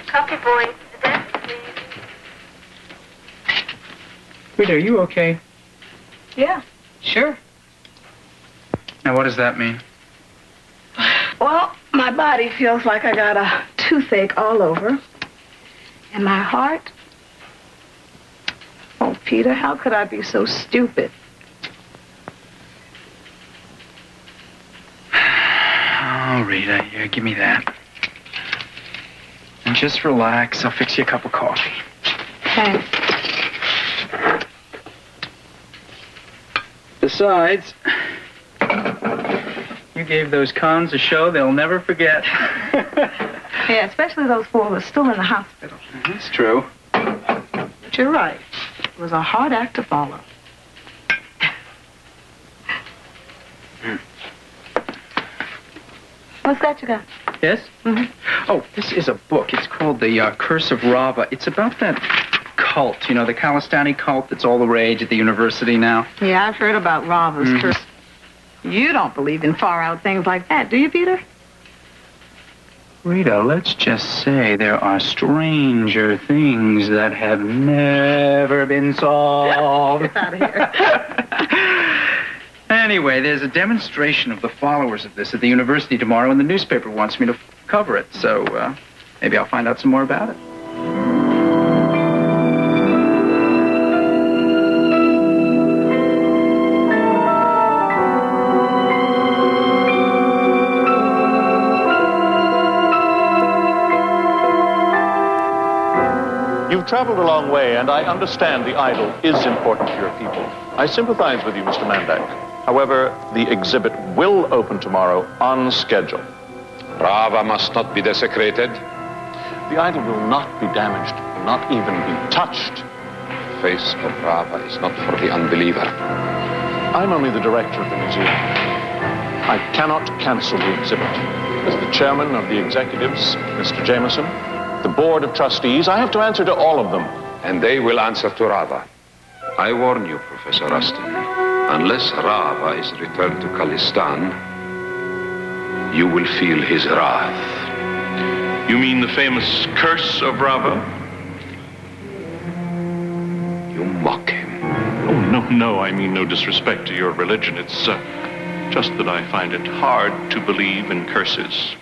Copy, boy. Desk, please. Rita, are you okay? Yeah, sure. Now, what does that mean? Well, my body feels like I got a toothache all over. And my heart... Oh, Peter, how could I be so stupid? Oh, Rita, here, give me that. And just relax. I'll fix you a cup of coffee. Thanks. Besides, you gave those cons a show they'll never forget. Yeah, especially those four who are still in the hospital. That's true. But you're right. It was a hard act to follow. What's that you got? Yes? Mm-hmm. Oh, this is a book. It's called The Curse of Rava. It's about that cult, you know, the Kalistani cult that's all the rage at the university now. Yeah, I've heard about Rava's curse. You don't believe in far-out things like that, do you, Peter? Rita, let's just say there are stranger things that have never been solved. Get out of here. Anyway, there's a demonstration of the followers of this at the university tomorrow, and the newspaper wants me to cover it, so maybe I'll find out some more about it. You've traveled a long way, and I understand the idol is important to your people. I sympathize with you, Mr. Mandak. However, the exhibit will open tomorrow on schedule. Rava must not be desecrated. The idol will not be damaged, will not even be touched. The face of Rava is not for the unbeliever. I'm only the director of the museum. I cannot cancel the exhibit. As the chairman of the executives, Mr. Jameson, the board of trustees, I have to answer to all of them. And they will answer to Rava. I warn you, Professor Rustin, unless Rava is returned to Khalistan, you will feel his wrath. You mean the famous Curse of Rava? You mock him. Oh, no, I mean no disrespect to your religion. It's just that I find it hard to believe in curses.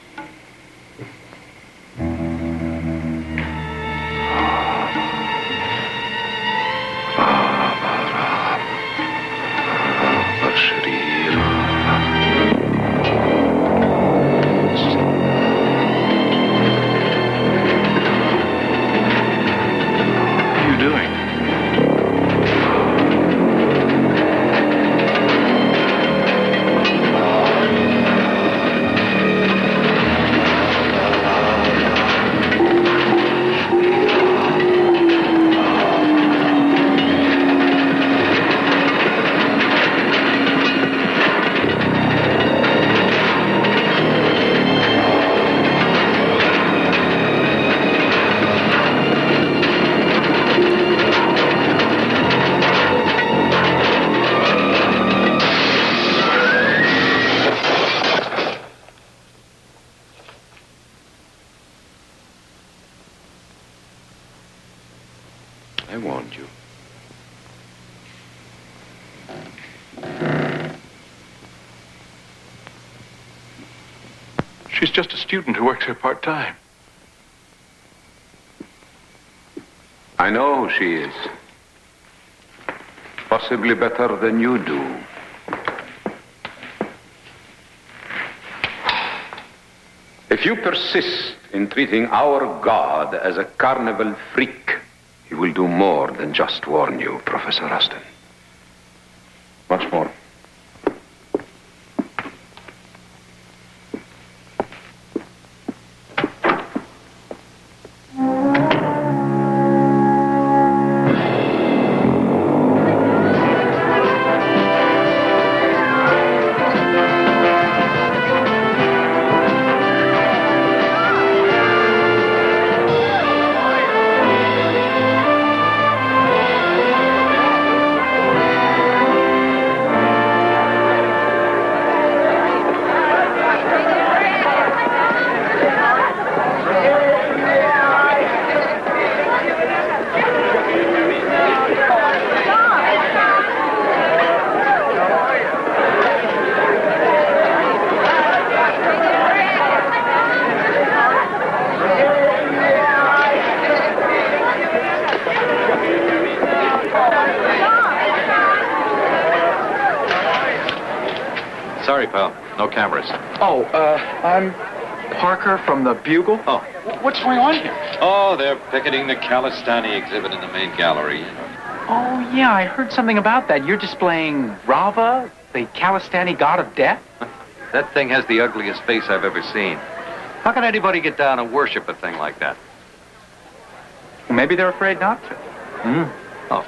I warned you. She's just a student who works here part-time. I know who she is. Possibly better than you do. If you persist in treating our God as a carnival freak, he will do more than just warn you, Professor Rustin. Much more. Sorry, pal. No cameras. Oh, I'm Parker from the Bugle. Oh. What's going on here? Oh, they're picketing the Kalistani exhibit in the main gallery. Oh, yeah, I heard something about that. You're displaying Rava, the Kalistani god of death? That thing has the ugliest face I've ever seen. How can anybody get down and worship a thing like that? Well, maybe they're afraid not to. Oh.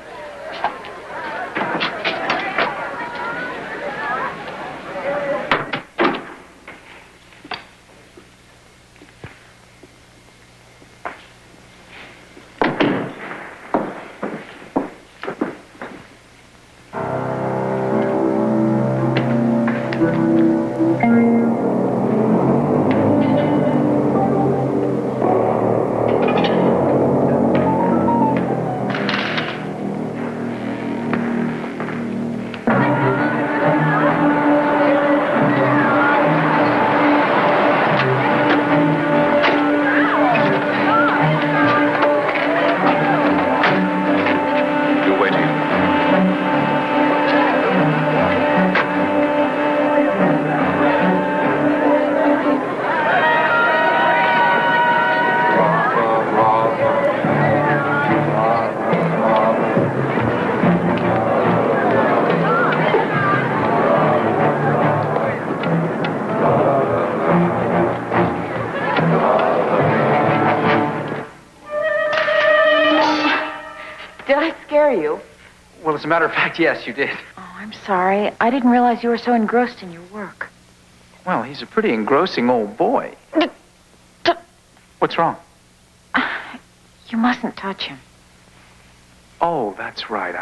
You're waiting. Did I scare you? Well, as a matter of fact, yes, you did. Oh, I'm sorry. I didn't realize you were so engrossed in your work. Well, he's a pretty engrossing old boy. What's wrong? You mustn't touch him. Oh, that's right.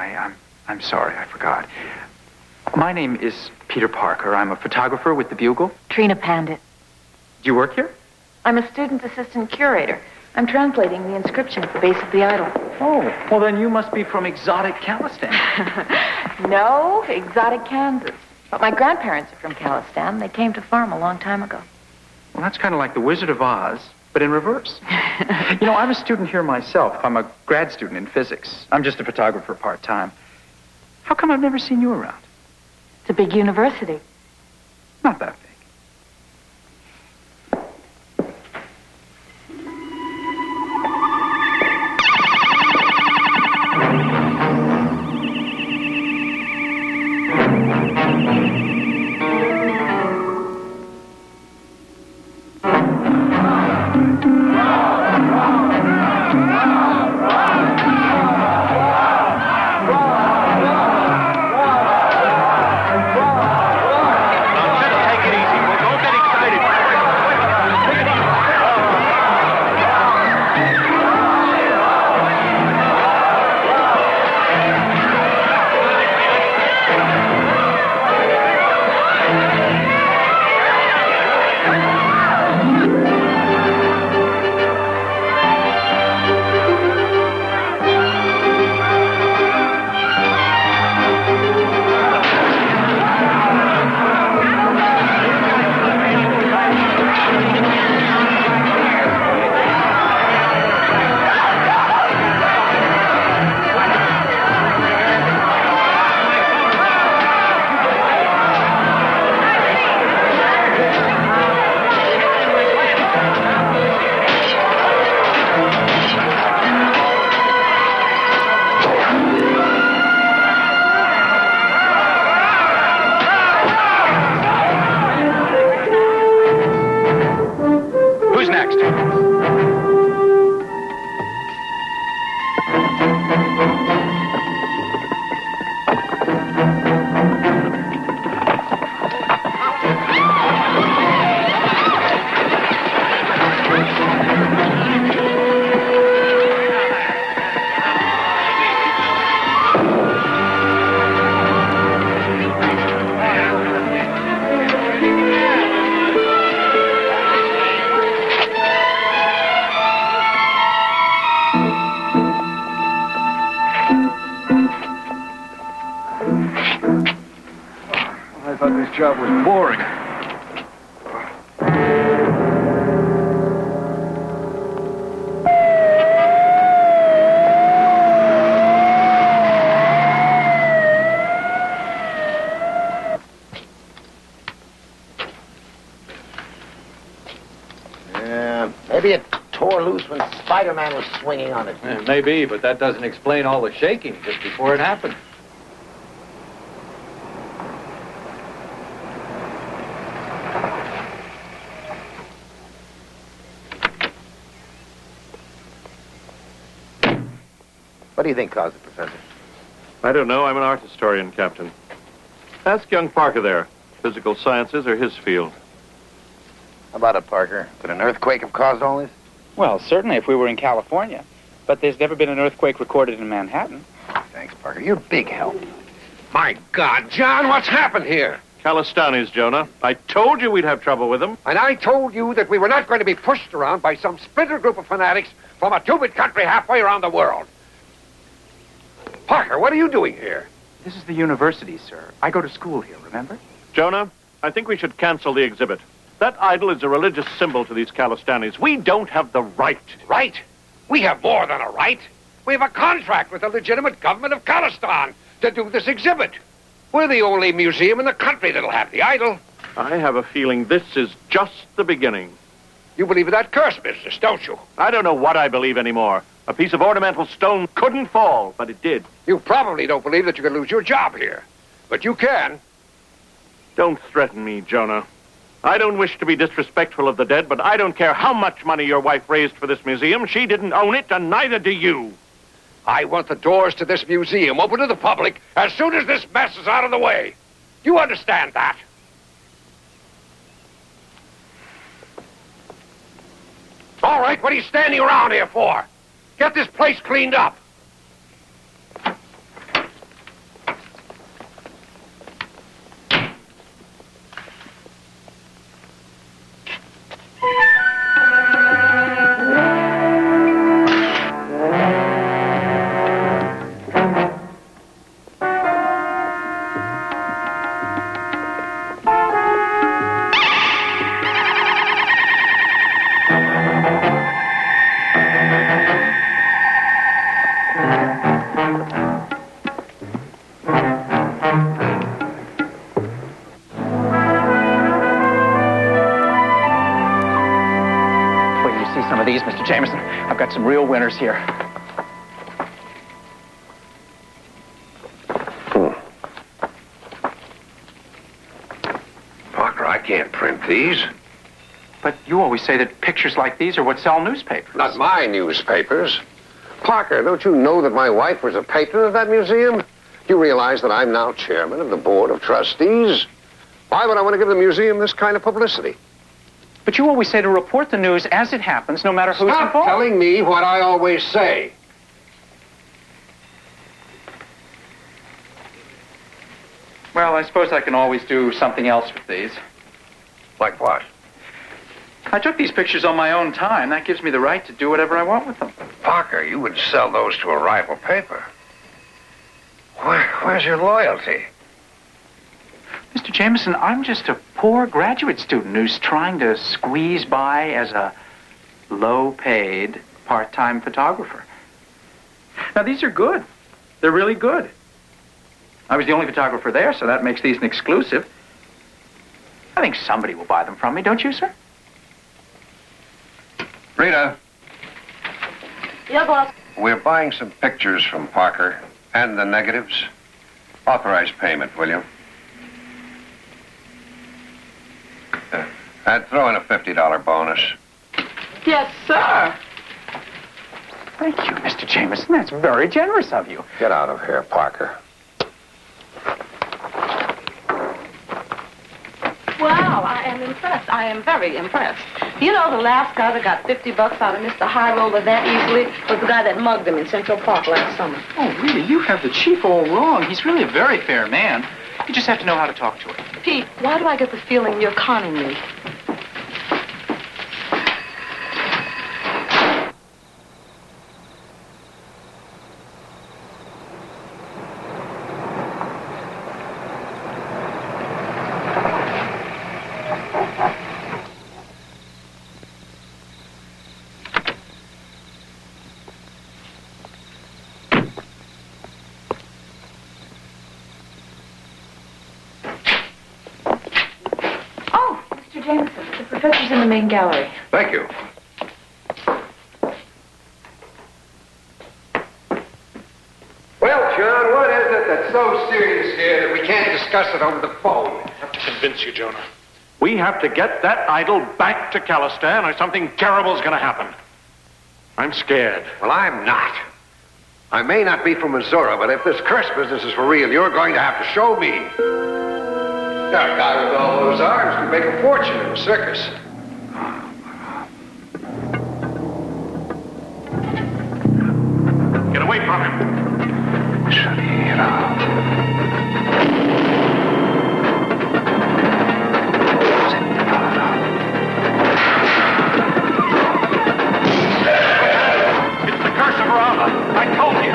I'm sorry. I forgot. My name is Peter Parker. I'm a photographer with the Bugle. Trina Pandit. Do you work here? I'm a student assistant curator. I'm translating the inscription at the base of the idol. Oh, well, then you must be from exotic Calistan. No, exotic Kansas. But my grandparents are from Calistan. They came to farm a long time ago. Well, that's kind of like the Wizard of Oz, but in reverse. You know, I'm a student here myself. I'm a grad student in physics. I'm just a photographer part-time. How come I've never seen you around? It's a big university. Not that big. I thought this job was boring. place when Spider-Man was swinging on it. Maybe, but that doesn't explain all the shaking just before it happened. What do you think caused it, Professor? I don't know. I'm an art historian, Captain. Ask young Parker there. Physical sciences are his field. How about it, Parker? Could an earthquake have caused all this? Well, certainly if we were in California. But there's never been an earthquake recorded in Manhattan. Thanks, Parker. You're a big help. My God, John, what's happened here? Calistanis, Jonah. I told you we'd have trouble with them. And I told you that we were not going to be pushed around by some splinter group of fanatics from a two-bit country halfway around the world. Parker, what are you doing here? This is the university, sir. I go to school here, remember? Jonah, I think we should cancel the exhibit. That idol is a religious symbol to these Calistanis. We don't have the right. Right? We have more than a right. We have a contract with the legitimate government of Calistan to do this exhibit. We're the only museum in the country that'll have the idol. I have a feeling this is just the beginning. You believe in that curse business, don't you? I don't know what I believe anymore. A piece of ornamental stone couldn't fall, but it did. You probably don't believe that you can lose your job here. But you can. Don't threaten me, Jonah. I don't wish to be disrespectful of the dead, but I don't care how much money your wife raised for this museum. She didn't own it, and neither do you. I want the doors to this museum open to the public as soon as this mess is out of the way. You understand that? All right, what are you standing around here for? Get this place cleaned up. These, Mr. Jameson. I've got some real winners here. Parker, I can't print these. But you always say that pictures like these are what sell newspapers. Not my newspapers. Parker, don't you know that my wife was a patron of that museum? You realize that I'm now chairman of the board of trustees? Why would I want to give the museum this kind of publicity? But you always say to report the news as it happens, no matter who's Stop involved. telling me what I always say. Well, I suppose I can always do something else with these. Like what? I took these pictures on my own time. That gives me the right to do whatever I want with them. Parker, you would sell those to a rival paper. Where's your loyalty? Mr. Jameson, I'm just a poor graduate student who's trying to squeeze by as a low-paid part-time photographer. Now, these are good. They're really good. I was the only photographer there, so that makes these an exclusive. I think somebody will buy them from me, don't you, sir? Rita, Yeah, boss. we're buying some pictures from Parker and the negatives. Authorize payment, will you? I'd throw in a $50 bonus. Yes, sir. Thank you, Mr. Jameson. That's very generous of you. Get out of here, Parker. Wow, I am impressed. I am very impressed. You know, the last guy that got $50 out of Mr. High Roller that easily was the guy that mugged him in Central Park last summer. Oh, really? You have the chief all wrong. He's really a very fair man. You just have to know how to talk to him. Pete, why do I get the feeling you're conning me? Jameson, the professor's in the main gallery. Thank you. John? What is it that's so serious here that we can't discuss it over the phone? I have to convince you, Jonah. We have to get that idol back to Calistan or something terrible is going to happen. I'm scared. Well, I'm not. I may not be from Missouri, but if this curse business is for real, you're going to have to show me. That guy with all those arms could make a fortune in a circus. Get away from him. It's the Curse of Rava. I told you.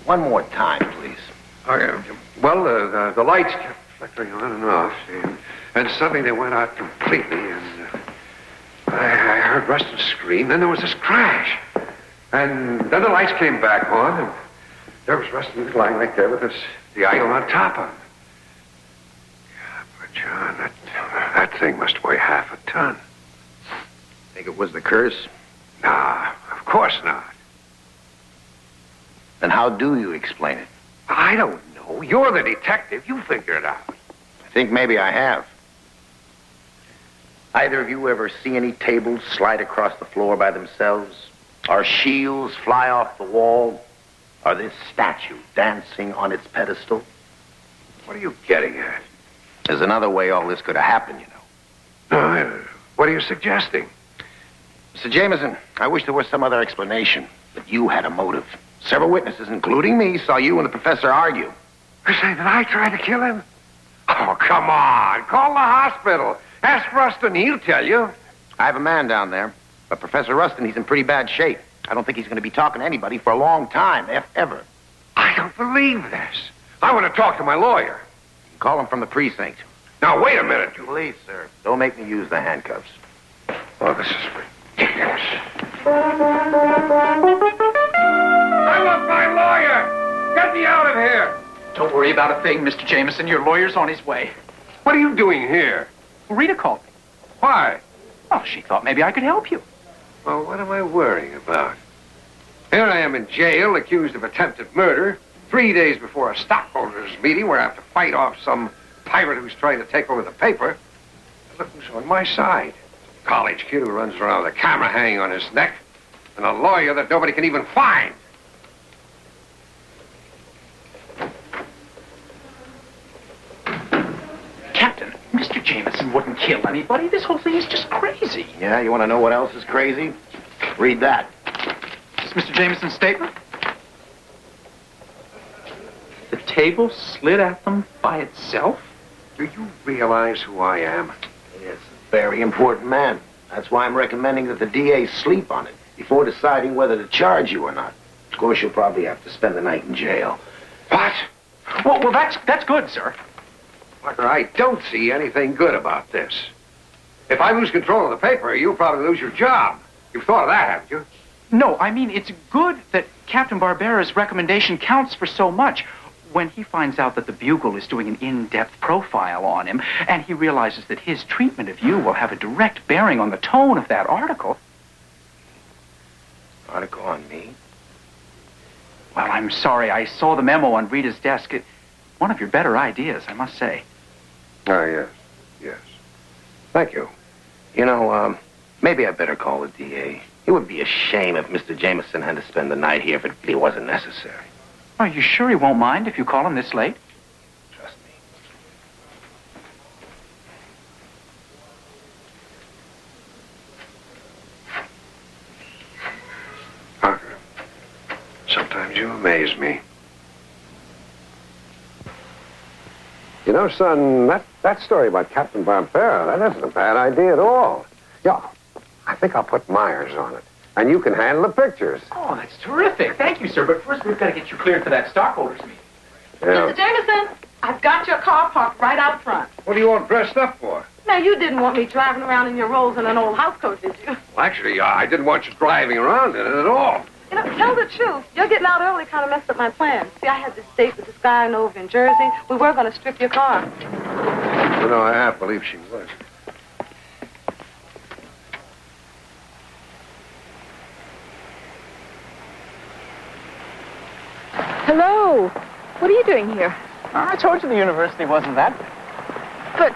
One more time, please. The lights kept flickering on and off, see, and suddenly they went out completely, and I heard Rustin scream, then there was this crash, and then the lights came back on, and there was Rustin lying right there with the idol on top of him. Yeah, but John, that thing must weigh half a ton. Think it was the curse? Nah, of course not. Then how do you explain it? I don't know. You're the detective. You figure it out. I think maybe I have. Either of you ever see any tables slide across the floor by themselves? Or shields fly off the wall? Or this statue dancing on its pedestal? What are you getting at? There's another way all this could have happened, you know. No, what are you suggesting? Mr. Jameson, I wish there was some other explanation, but you had a motive. Several witnesses, including me, saw you and the professor argue. You're saying that I tried to kill him? Oh, come on. Call the hospital. Ask Rustin. He'll tell you. I have a man down there, but Professor Rustin, he's in pretty bad shape. I don't think he's going to be talking to anybody for a long time, if ever. I don't believe this. I want to talk to my lawyer. Call him from the precinct. Now, wait a minute. Please, sir. Don't make me use the handcuffs. Oh, this is ridiculous. I want my lawyer! Get me out of here! Don't worry about a thing, Mr. Jameson. Your lawyer's on his way. What are you doing here? Rita called me. Why? Oh, she thought maybe I could help you. Well, what am I worrying about? Here I am in jail, accused of attempted murder, 3 days before a stockholders' meeting where I have to fight off some pirate who's trying to take over the paper. Look who's on my side. A college kid who runs around with a camera hanging on his neck, and a lawyer that nobody can even find. Captain, Mr. Jameson wouldn't kill anybody. This whole thing is just crazy. Yeah, you want to know what else is crazy? Read that. Is this Mr. Jameson's statement? The table slid at them by itself? Do you realize who I am? Yes, a very important man. That's why I'm recommending that the DA sleep on it before deciding whether to charge you or not. Of course, you'll probably have to spend the night in jail. What? Well, that's good, sir. Parker, I don't see anything good about this. If I lose control of the paper, you'll probably lose your job. You've thought of that, haven't you? No, I mean, it's good that Captain Barbera's recommendation counts for so much. When he finds out that the Bugle is doing an in-depth profile on him, and he realizes that his treatment of you will have a direct bearing on the tone of that article. Article on me? Well, I'm sorry. I saw the memo on Rita's desk. It's one of your better ideas, I must say. Oh, yes. Yes. Thank you. You know, maybe I better call the DA. It would be a shame if Mr. Jameson had to spend the night here if it really wasn't necessary. Are you sure he won't mind if you call him this late? Trust me. You amaze me. You know, son, that story about Captain Barbera, that isn't a bad idea at all. Yeah, I think I'll put Myers on it. And you can handle the pictures. Oh, that's terrific. Thank you, sir. But first, we've got to get you cleared for that stockholders meeting. Yeah. Mr. Jameson, I've got your car parked right out front. What do you want dressed up for? Now, you didn't want me driving around in your rolls in an old house coat, did you? Well, actually, I didn't want you driving around in it at all. You know, tell the truth. Your getting out early kind of messed up my plans. See, I had this date with this guy I know over in Jersey. We were going to strip your car. You know, I half believe she was. Hello. What are you doing here? I told you the university wasn't that. But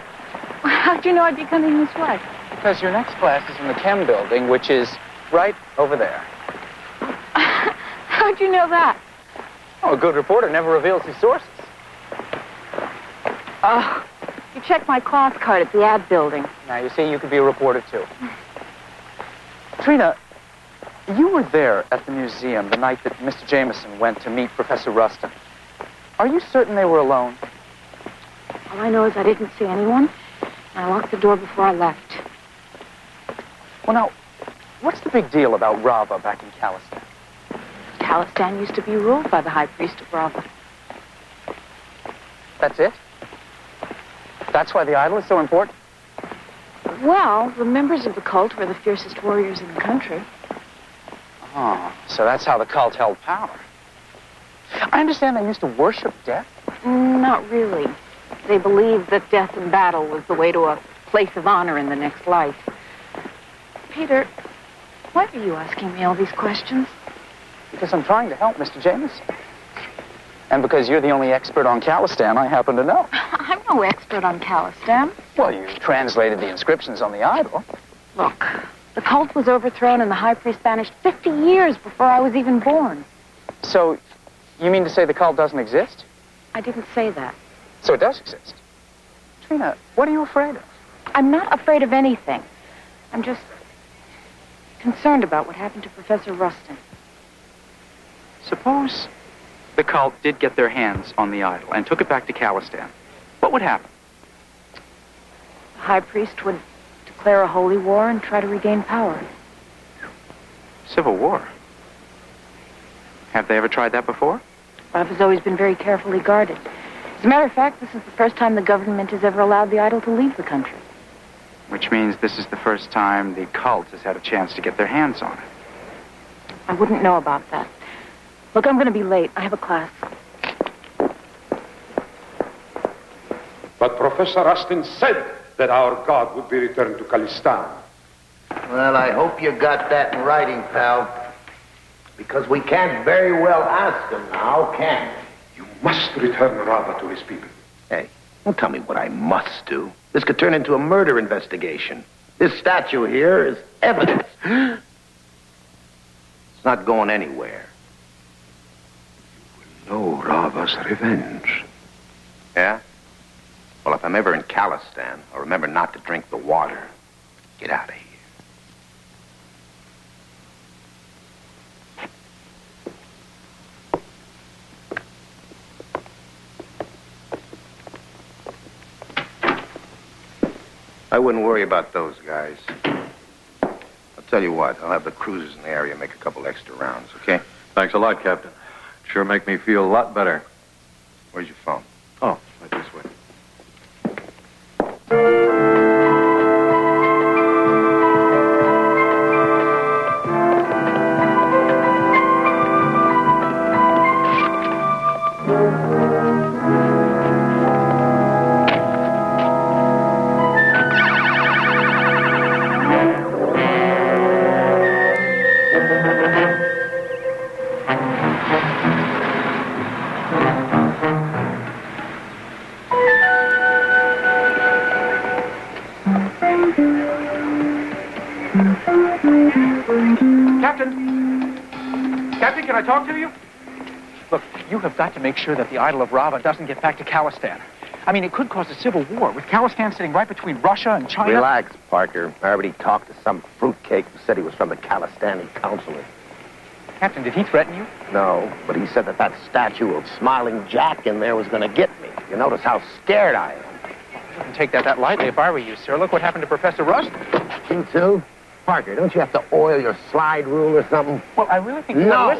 how'd you know I'd be coming this way? Because your next class is in the Chem building, which is right over there. How'd you know that? Oh, a good reporter never reveals his sources. Oh, you checked my class card at the ad building. Now, you see, you could be a reporter, too. Trina, you were there at the museum the night that Mr. Jameson went to meet Professor Rustin. Are you certain they were alone? All I know is I didn't see anyone, and I locked the door before I left. Well, now, what's the big deal about Rava back in Calistan? Calistan used to be ruled by the high priest of Rava. That's it? That's why the idol is so important? Well, the members of the cult were the fiercest warriors in the country. Oh, so that's how the cult held power. I understand they used to worship death. Not really. They believed that death in battle was the way to a place of honor in the next life. Peter, why are you asking me all these questions? Because I'm trying to help Mr. Jameson. And because you're the only expert on Calistan I happen to know. I'm no expert on Calistan. Well, you translated the inscriptions on the idol. Look, the cult was overthrown and the high priest banished 50 years before I was even born. So, you mean to say the cult doesn't exist? I didn't say that. So it does exist. Trina, what are you afraid of? I'm not afraid of anything. I'm just concerned about what happened to Professor Rustin. Suppose the cult did get their hands on the idol and took it back to Calistan. What would happen? The high priest would declare a holy war and try to regain power. Civil war? Have they ever tried that before? Rava's always been very carefully guarded. As a matter of fact, this is the first time the government has ever allowed the idol to leave the country. Which means this is the first time the cult has had a chance to get their hands on it. I wouldn't know about that. Look, I'm going to be late. I have a class. But Professor Rustin said that our God would be returned to Calistan. Well, I hope you got that in writing, pal. Because we can't very well ask him now, can we? You must return Rava to his people. Hey, don't tell me what I must do. This could turn into a murder investigation. This statue here is evidence. It's not going anywhere. No Rava's revenge. Yeah? Well, if I'm ever in Calistan, I'll remember not to drink the water. Get out of here. I wouldn't worry about those guys. I'll tell you what, I'll have the cruisers in the area make a couple extra rounds, okay? Thanks a lot, Captain. Sure make me feel a lot better. Where's your phone? Oh, right this way. Captain, can I talk to you? Look, you have got to make sure that the idol of Rava doesn't get back to Calistan. I mean, it could cause a civil war, with Calistan sitting right between Russia and China. Relax, Parker. I already talked to some fruitcake who said he was from the Calistani consulate. Captain, did he threaten you? No, but he said that statue of Smiling Jack in there was going to get me. You notice how scared I am. I wouldn't take that lightly if I were you, sir. Look what happened to Professor Rust. You too? Parker, don't you have to oil your slide rule or something? Well, I really think... No!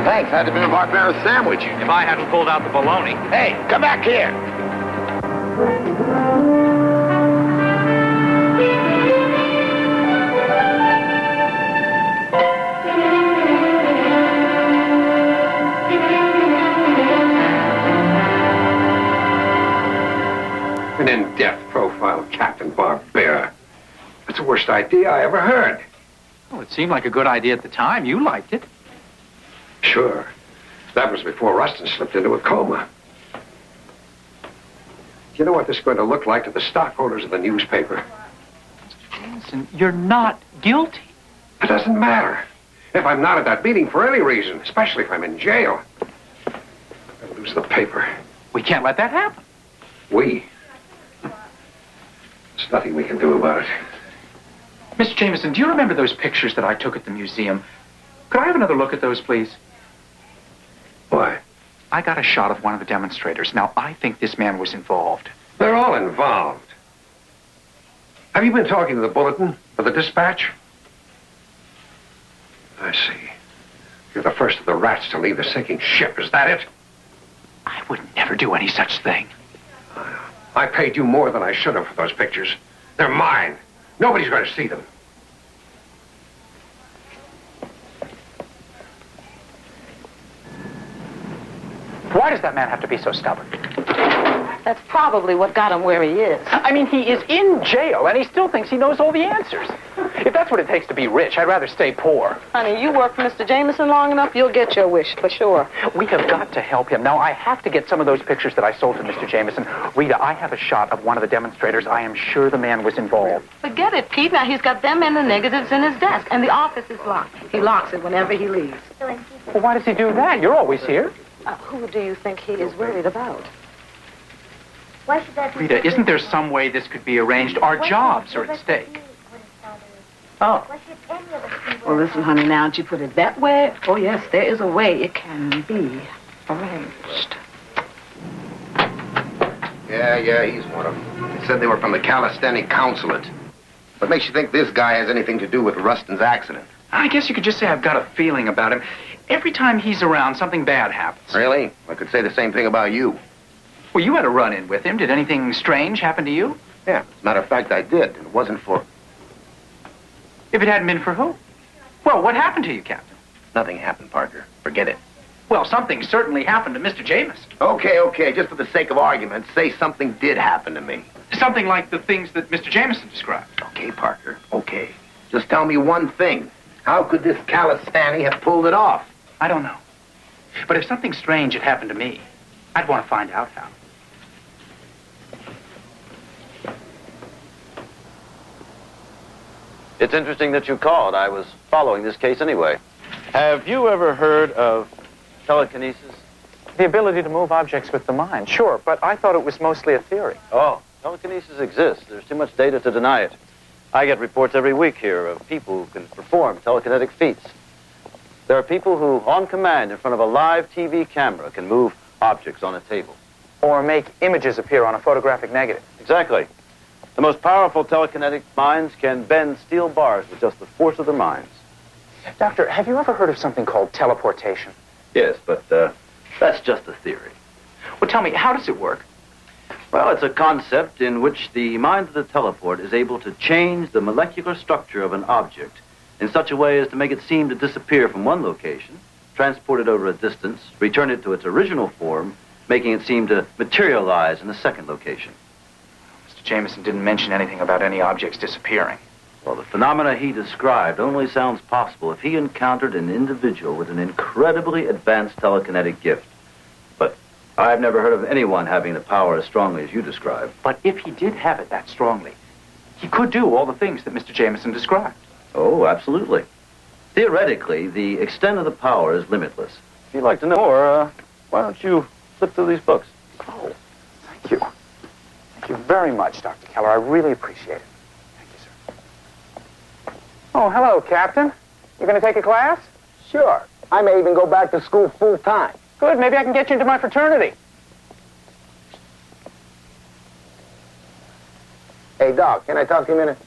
Thanks. Had to be a Barbera sandwich. If I hadn't pulled out the bologna. Hey, come back here. worst idea I ever heard. Well, it seemed like a good idea at the time. You liked it. Sure. That was before Rustin slipped into a coma. You know what this is going to look like to the stockholders of the newspaper? Jameson, you're not guilty. It doesn't matter. If I'm not at that meeting for any reason, especially if I'm in jail, I'll lose the paper. We can't let that happen. We? There's nothing we can do about it. Mr. Jameson, do you remember those pictures that I took at the museum? Could I have another look at those, please? Why? I got a shot of one of the demonstrators. Now, I think this man was involved. They're all involved. Have you been talking to the Bulletin or the Dispatch? I see. You're the first of the rats to leave the sinking ship. Is that it? I would never do any such thing. I paid you more than I should have for those pictures. They're mine. Nobody's going to see them. Why does that man have to be so stubborn? That's probably what got him where he is. I mean, he is in jail, and he still thinks he knows all the answers. If that's what it takes to be rich, I'd rather stay poor. Honey, you work for Mr. Jameson long enough, you'll get your wish, for sure. We have got to help him. Now, I have to get some of those pictures that I sold to Mr. Jameson. Rita, I have a shot of one of the demonstrators. I am sure the man was involved. Forget it, Pete. Now, he's got them and the negatives in his desk, and the office is locked. He locks it whenever he leaves. Well, why does he do that? You're always here. Who do you think he is worried about? Why should that be? Rita, isn't there some way this could be arranged? Our jobs are at stake. Oh. Why should any of us be Well, listen, honey, now that you put it that way, oh, yes, there is a way it can be arranged. Yeah, he's one of them. They said they were from the Calisthenic Consulate. What makes you think this guy has anything to do with Rustin's accident? I guess you could just say I've got a feeling about him. Every time he's around, something bad happens. Really? I could say the same thing about you. Well, you had a run-in with him. Did anything strange happen to you? Yeah, as a matter of fact, I did. And it wasn't for... If it hadn't been for who? Well, what happened to you, Captain? Nothing happened, Parker. Forget it. Well, something certainly happened to Mr. Jameson. Okay. Just for the sake of argument, say something did happen to me. Something like the things that Mr. Jameson described. Okay, Parker. Okay. Just tell me one thing. How could this Calistani have pulled it off? I don't know. But if something strange had happened to me, I'd want to find out how. It's interesting that you called. I was following this case anyway. Have you ever heard of telekinesis? The ability to move objects with the mind, sure, but I thought it was mostly a theory. Oh, telekinesis exists. There's too much data to deny it. I get reports every week here of people who can perform telekinetic feats. There are people who, on command, in front of a live TV camera, can move objects on a table. Or make images appear on a photographic negative. Exactly. The most powerful telekinetic minds can bend steel bars with just the force of their minds. Doctor, have you ever heard of something called teleportation? Yes, but that's just a theory. Well, tell me, how does it work? Well, it's a concept in which the mind of the teleport is able to change the molecular structure of an object in such a way as to make it seem to disappear from one location, transport it over a distance, return it to its original form, making it seem to materialize in a second location. Mr. Jameson didn't mention anything about any objects disappearing. Well, the phenomena he described only sounds possible if he encountered an individual with an incredibly advanced telekinetic gift. But I've never heard of anyone having the power as strongly as you describe. But if he did have it that strongly, he could do all the things that Mr. Jameson described. Oh, absolutely. Theoretically, the extent of the power is limitless. If you'd like to know more, why don't you flip through these books? Oh, thank you. Thank you very much, Dr. Keller. I really appreciate it. Thank you, sir. Oh, hello, Captain. You going to take a class? Sure. I may even go back to school full time. Good. Maybe I can get you into my fraternity. Hey, Doc, can I talk to you a minute?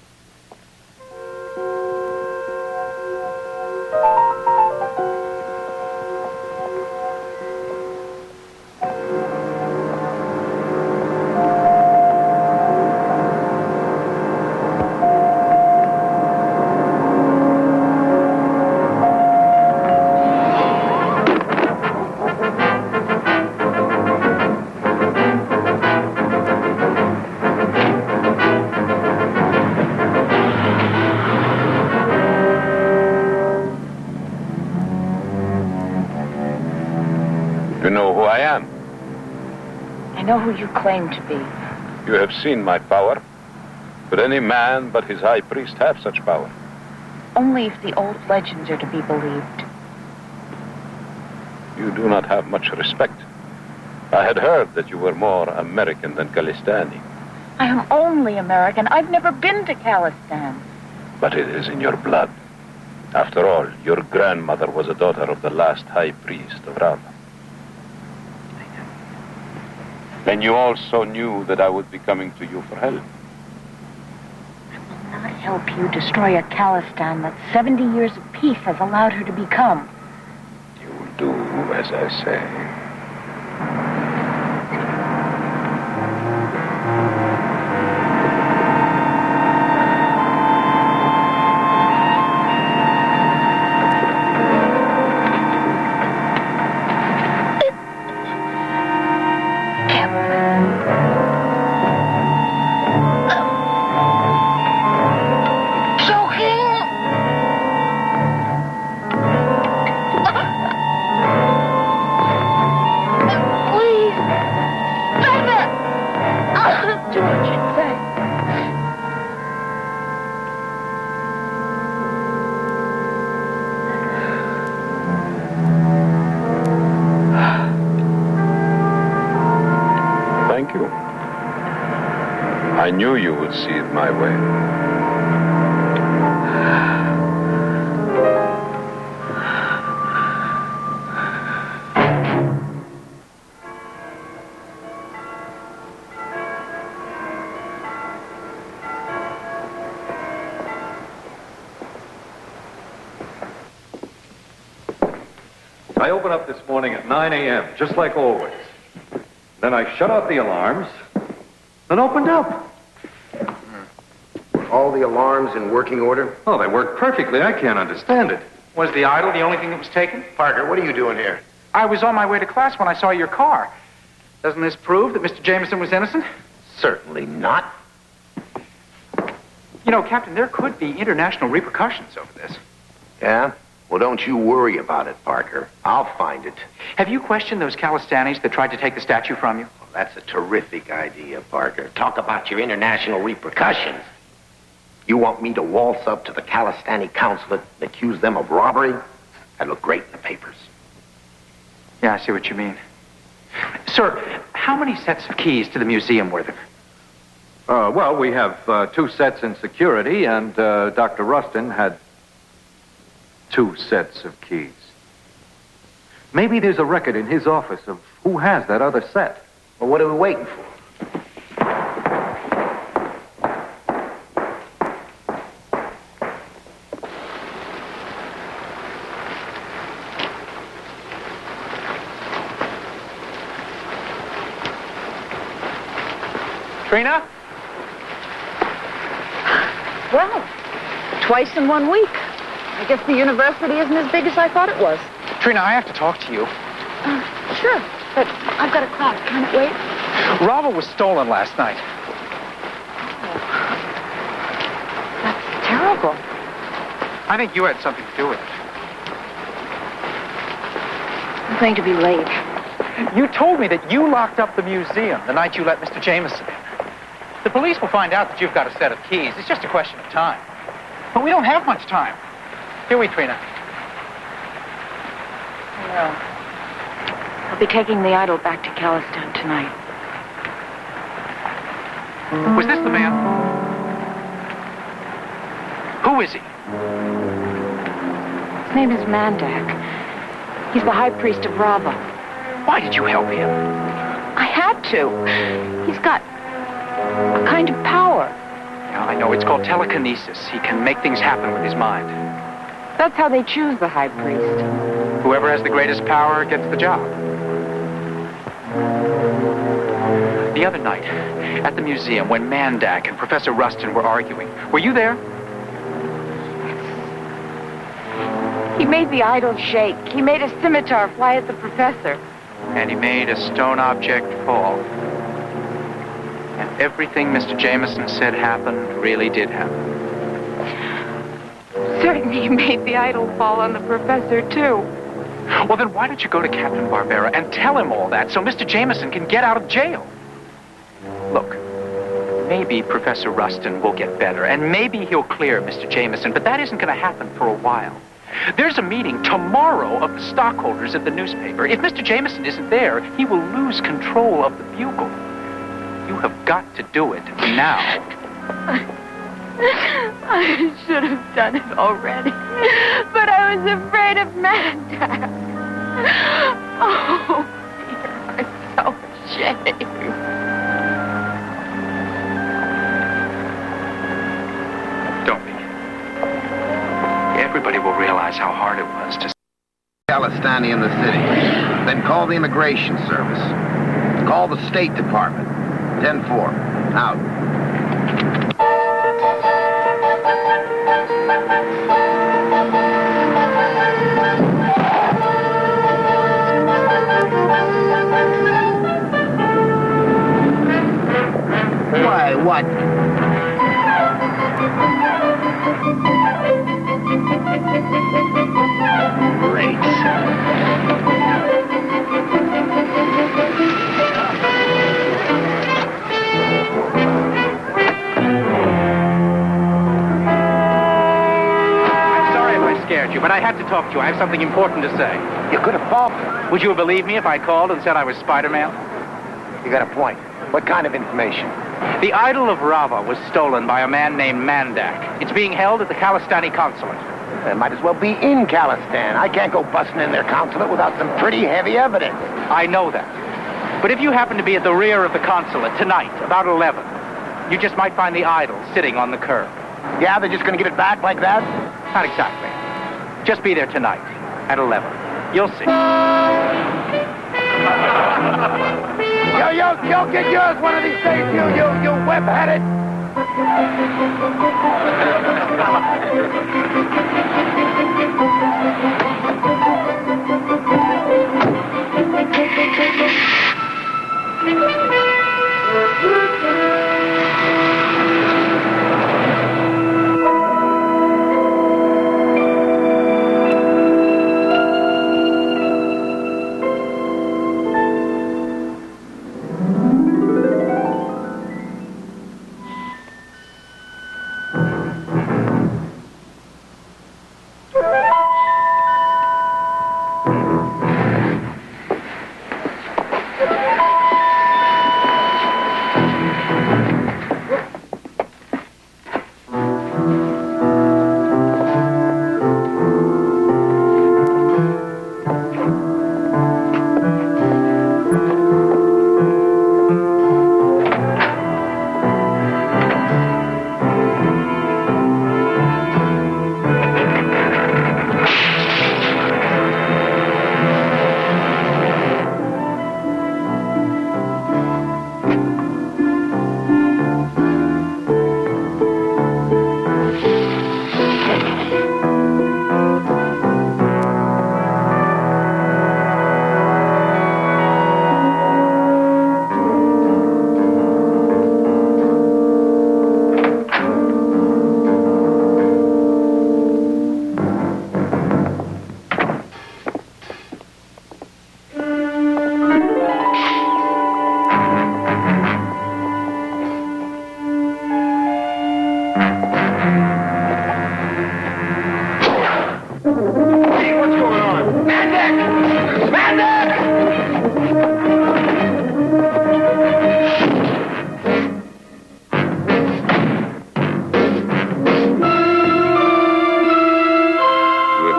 You know who I am. I know who you claim to be. You have seen my power. Could any man but his high priest have such power? Only if the old legends are to be believed. You do not have much respect. I had heard that you were more American than Kalistani. I am only American. I've never been to Khalistan. But it is in your blood. After all, your grandmother was a daughter of the last high priest of Rava. Then you also knew that I would be coming to you for help. I will not help you destroy a Khalistan that 70 years of peace has allowed her to become. You will do as I say. Thank you. I knew you would see it my way. I opened up this morning at 9 a.m., just like always. Then I shut off the alarms, then opened up. Were all the alarms in working order? Oh, they work perfectly. I can't understand it. Was the idol the only thing that was taken? Parker, what are you doing here? I was on my way to class when I saw your car. Doesn't this prove that Mr. Jameson was innocent? Certainly not. You know, Captain, there could be international repercussions over this. Yeah? Well, don't you worry about it, Parker. I'll find it. Have you questioned those Calistanis that tried to take the statue from you? Well, that's a terrific idea, Parker. Talk about your international repercussions. You want me to waltz up to the Calistani consulate and accuse them of robbery? That'd look great in the papers. Yeah, I see what you mean. Sir, how many sets of keys to the museum were there? Well, we have 2 sets in security, and Dr. Rustin had 2 sets of keys. Maybe there's a record in his office of who has that other set. Well, what are we waiting for? Trina? Well, twice in 1 week. I guess the university isn't as big as I thought it was. Trina, I have to talk to you. Sure, but I've got a class. Can it wait? Rava was stolen last night. That's terrible. I think you had something to do with it. I'm going to be late. You told me that you locked up the museum the night you let Mr. Jameson in. The police will find out that you've got a set of keys. It's just a question of time. But we don't have much time. Do we, Trina? No. I'll be taking the idol back to Khalistan tonight. Was this the man? Who is he? His name is Mandak. He's the high priest of Rava. Why did you help him? I had to. He's got a kind of power. Yeah, I know. It's called telekinesis. He can make things happen with his mind. That's how they choose the high priest. Whoever has the greatest power gets the job. The other night, at the museum, when Mandak and Professor Rustin were arguing, were you there? He made the idol shake. He made a scimitar fly at the professor. And he made a stone object fall. And everything Mr. Jameson said happened really did happen. Certainly he made the idol fall on the professor, too. Well, then why don't you go to Captain Barbera and tell him all that so Mr. Jameson can get out of jail? Look, maybe Professor Rustin will get better, and maybe he'll clear Mr. Jameson, but that isn't going to happen for a while. There's a meeting tomorrow of the stockholders at the newspaper. If Mr. Jameson isn't there, he will lose control of the Bugle. You have got to do it now. I should have done it already, but I was afraid of Mandak. Oh, Peter, I'm so ashamed. Don't be. Everybody will realize how hard it was to... Calistani in the city. Then call the Immigration Service. Call the State Department. 10-4. Out. Why, what? Great. Scared you, but I had to talk to you. I have something important to say. You could have called. Would you have believed me if I called and said I was Spider-Man? You got a point. What kind of information? The idol of Rava was stolen by a man named Mandak. It's being held at the Calistani consulate. It might as well be in Calistan. I can't go busting in their consulate without some pretty heavy evidence. I know that. But if you happen to be at the rear of the consulate tonight, about 11, you just might find the idol sitting on the curb. Yeah, they're just going to give it back like that? Not exactly. Just be there tonight at 11. You'll see. You'll get yours one of these days, you web-headed.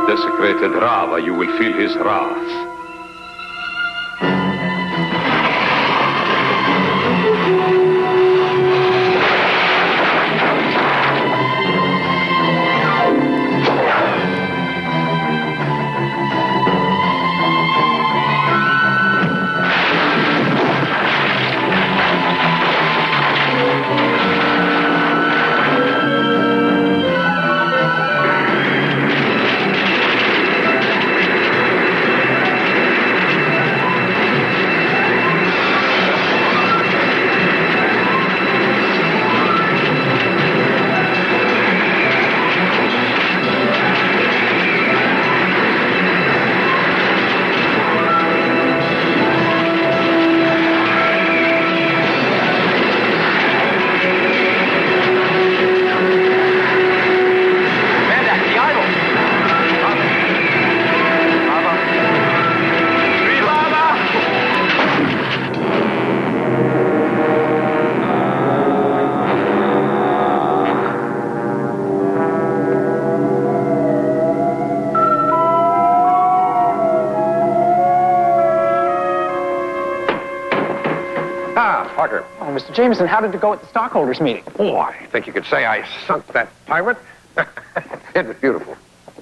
Desecrated Rava, you will feel his wrath. Parker. Oh, Mr. Jameson, how did it go at the stockholders' meeting? Oh, I think you could say I sunk that pirate. It was beautiful.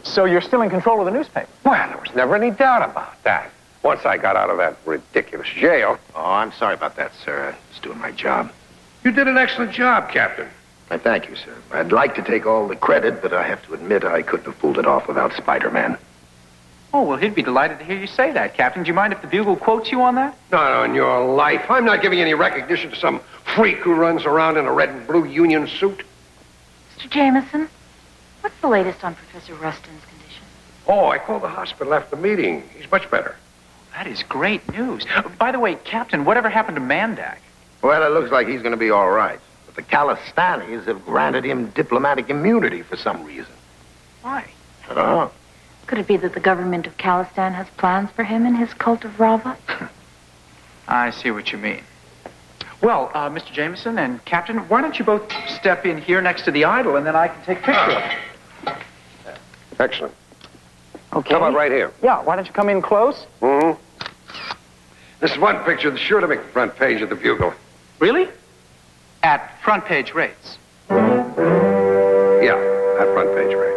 So you're still in control of the newspaper? Well, there was never any doubt about that. Once I got out of that ridiculous jail. Oh, I'm sorry about that, sir. I was doing my job. You did an excellent job, Captain. I thank you, sir. I'd like to take all the credit, but I have to admit I couldn't have pulled it off without Spider-Man. Oh, well, he'd be delighted to hear you say that, Captain. Do you mind if the Bugle quotes you on that? Not on your life. I'm not giving any recognition to some freak who runs around in a red and blue union suit. Mr. Jameson, what's the latest on Professor Rustin's condition? Oh, I called the hospital after the meeting. He's much better. That is great news. By the way, Captain, whatever happened to Mandak? Well, it looks like he's going to be all right. But the Calistanis have granted him diplomatic immunity for some reason. Why? I don't know. Could it be that the government of Calistan has plans for him and his cult of Rava? I see what you mean. Well, Mr. Jameson and Captain, why don't you both step in here next to the idol, and then I can take a picture of it. Excellent. Okay. How about right here? Yeah, why don't you come in close? Mm-hmm. This is one picture that's sure to make the front page of the Bugle. Really? At front page rates. Yeah, at front page rates.